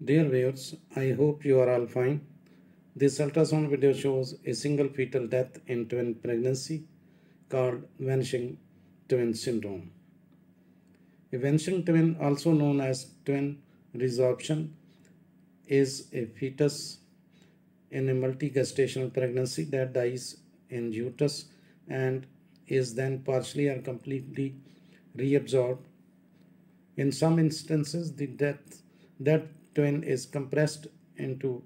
Dear viewers, I hope you are all fine. This ultrasound video shows a single fetal death in twin pregnancy called vanishing twin syndrome. A vanishing twin, also known as twin resorption, is a fetus in a multi-gestational pregnancy that dies in uterus and is then partially or completely reabsorbed. In some instances, that twin is compressed into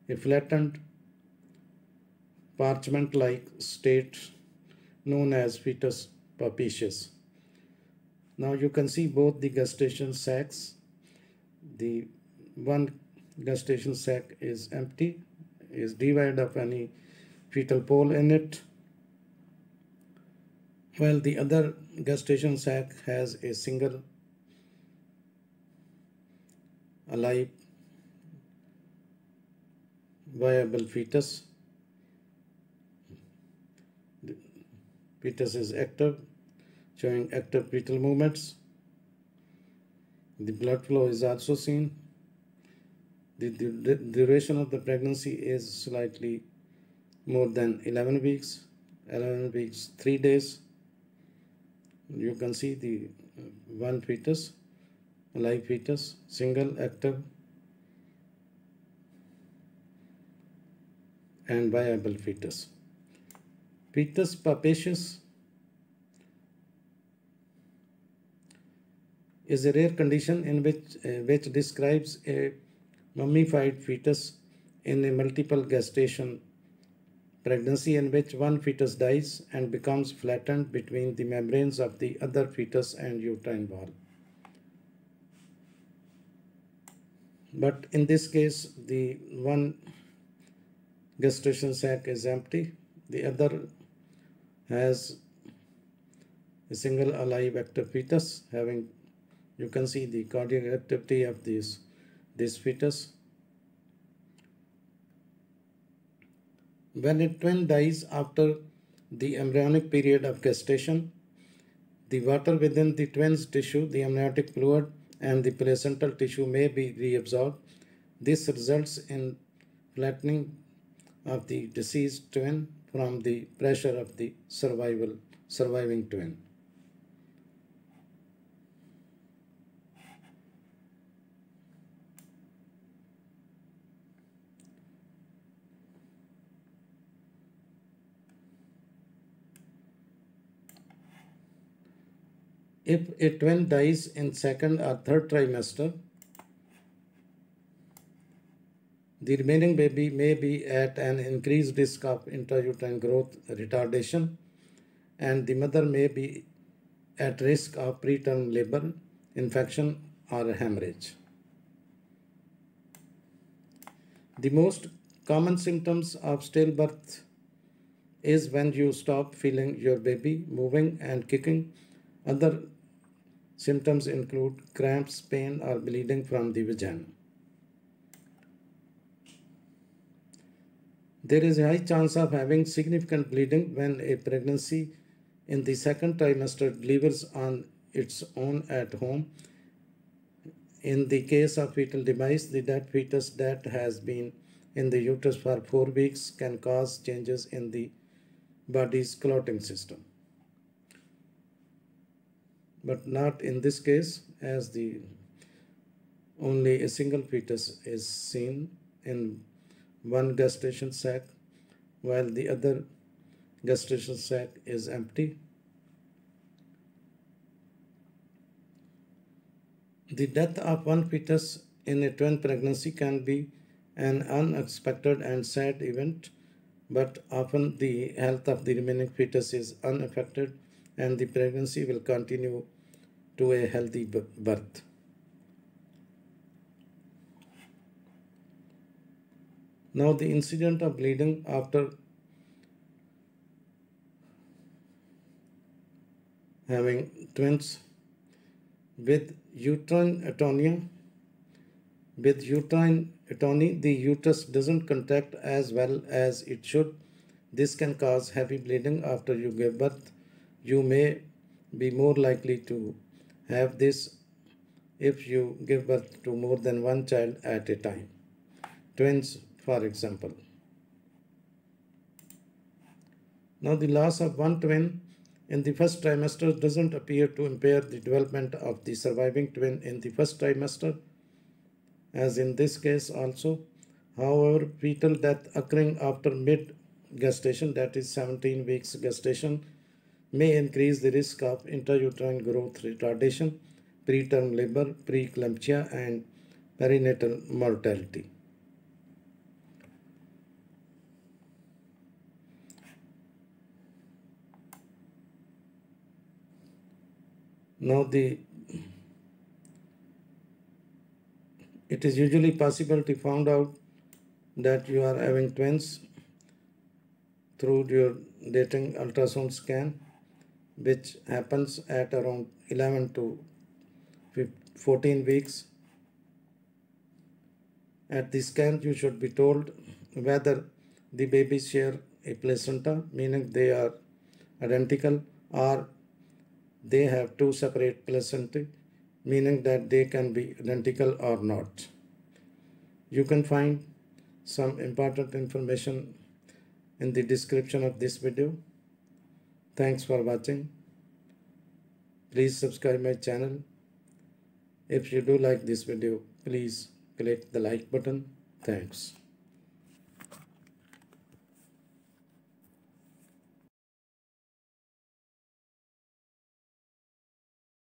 a flattened parchment-like state known as fetus papacious. Now you can see both the gestation sacs. The one gestation sac is empty, is devoid of any fetal pole in it, while the other gestation sac has a single alive viable fetus. The fetus is active, showing active fetal movements. The blood flow is also seen. The duration of the pregnancy is slightly more than 11 weeks, 11 weeks, 3 days. You can see the one fetus, alive fetus, single, active, and viable fetus. Fetus papacious is a rare condition in which describes a mummified fetus in a multiple gestation pregnancy in which one fetus dies and becomes flattened between the membranes of the other fetus and uterine wall. But in this case, the one gestation sac is empty, the other has a single alive active fetus having, you can see the cardiac activity of this fetus. When a twin dies after the embryonic period of gestation, the water within the twin's tissue, the amniotic fluid, and the placental tissue may be reabsorbed. This results in flattening of the deceased twin from the pressure of the surviving twin. If a twin dies in second or third trimester, the remaining baby may be at an increased risk of intrauterine growth retardation, and the mother may be at risk of preterm labor, infection, or hemorrhage. The most common symptoms of stillbirth is when you stop feeling your baby moving and kicking. Other symptoms include cramps, pain, or bleeding from the vagina. There is a high chance of having significant bleeding when a pregnancy in the second trimester delivers on its own at home. In the case of fetal demise, the dead fetus that has been in the uterus for 4 weeks can cause changes in the body's clotting system. But not in this case, as the only a single fetus is seen in one gestation sac, while the other gestation sac is empty. The death of one fetus in a twin pregnancy can be an unexpected and sad event, but often the health of the remaining fetus is unaffected and the pregnancy will continue to a healthy birth. Now the incident of bleeding after having twins with uterine atony. With uterine atony, the uterus doesn't contract as well as it should. This can cause heavy bleeding after you give birth. You may be more likely to have this if you give birth to more than one child at a time. Twins, for example. Now, the loss of one twin in the first trimester doesn't appear to impair the development of the surviving twin in the first trimester, as in this case also. However, fetal death occurring after mid-gestation, that is 17 weeks gestation, may increase the risk of intrauterine growth retardation, preterm labor, preeclampsia, and perinatal mortality. Now, it is usually possible to find out that you are having twins through your dating ultrasound scan, which happens at around 11 to 14 weeks. At the scan, you should be told whether the babies share a placenta, meaning they are identical, or they have two separate placentae, meaning that they can be identical or not. You can find some important information in the description of this video. Thanks for watching. Please subscribe my channel. If you do like this video, please click the like button. Thanks.